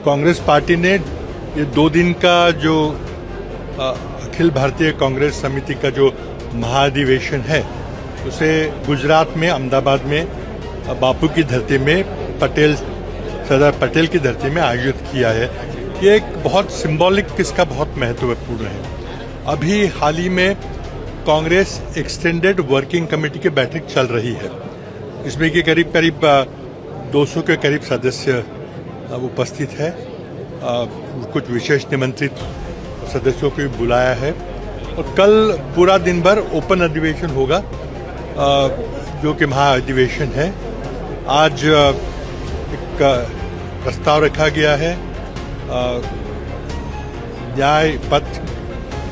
Congress party ने ये 2 दिन का जो अखिल भारतीय कांग्रेस समिति का जो महाधिवेशन है उसे गुजरात में अहमदाबाद में बापू की धरती में सरदार पटेल की धरती में आयोजित किया है। ये एक बहुत सिंबॉलिक, इसका बहुत महत्वपूर्ण है। अभी हाल ही में कांग्रेस एक्सटेंडेड वर्किंग कमेटी की बैठक चल रही है, इसमें कि करीब 200 के करीब सदस्य उपस्थित है। कुछ विशेष निमंत्रित सदस्यों को भी बुलाया है और कल पूरा दिन भर ओपन अधिवेशन होगा, जो कि महाअधिवेशन है। आज एक प्रस्ताव रखा गया है, न्याय पथ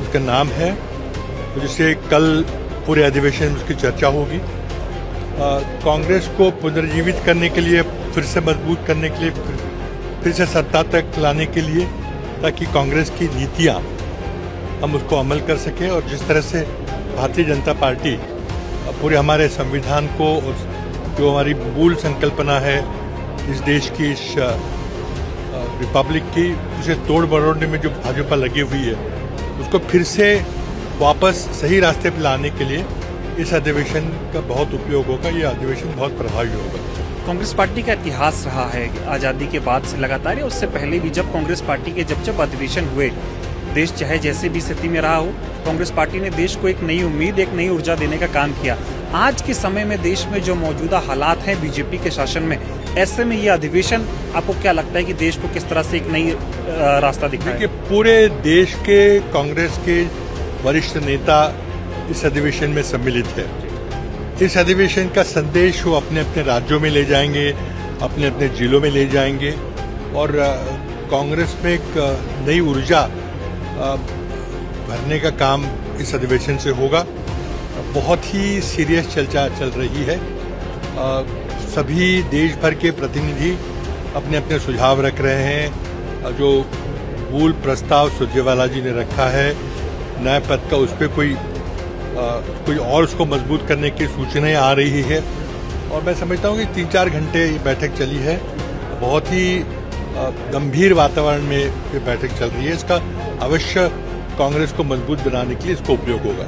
उसका नाम है, जिससे कल पूरे अधिवेशन में उसकी चर्चा होगी। कांग्रेस को पुनर्जीवित करने के लिए, फिर से मजबूत करने के लिए, फिर से सत्ता तक लाने के लिए, ताकि कांग्रेस की नीतियां हम उसको अमल कर सकें और जिस तरह से भारतीय जनता पार्टी पूरे हमारे संविधान को, जो हमारी मूल संकल्पना है इस देश की, इस रिपब्लिक की, उसे तोड़ मरोड़ने में जो भाजपा लगी हुई है उसको फिर से वापस सही रास्ते पर लाने के लिए इस अधिवेशन का बहुत उपयोग होगा। ये अधिवेशन बहुत प्रभावी होगा। कांग्रेस पार्टी का इतिहास रहा है आजादी के बाद से लगातार, या उससे पहले भी जब कांग्रेस पार्टी के जब अधिवेशन हुए, देश चाहे जैसे भी स्थिति में रहा हो, कांग्रेस पार्टी ने देश को एक नई उम्मीद, एक नई ऊर्जा देने का काम किया। आज के समय में देश में जो मौजूदा हालात हैं बीजेपी के शासन में, ऐसे में ये अधिवेशन आपको क्या लगता है कि देश को किस तरह से एक नई रास्ता दिखाएगा? पूरे देश के कांग्रेस के वरिष्ठ नेता इस अधिवेशन में सम्मिलित है। इस अधिवेशन का संदेश वो अपने अपने राज्यों में ले जाएंगे, अपने अपने जिलों में ले जाएंगे और कांग्रेस में एक नई ऊर्जा भरने का काम इस अधिवेशन से होगा। बहुत ही सीरियस चर्चा चल रही है। सभी देश भर के प्रतिनिधि अपने अपने सुझाव रख रहे हैं। जो मूल प्रस्ताव सुरजेवाला जी ने रखा है न्याय पथ का, उस पर कोई और उसको मजबूत करने की सूचनाएं आ रही है और मैं समझता हूं कि 3-4 घंटे ये बैठक चली है। बहुत ही गंभीर वातावरण में ये बैठक चल रही है। इसका अवश्य कांग्रेस को मजबूत बनाने के लिए इसको उपयोग होगा।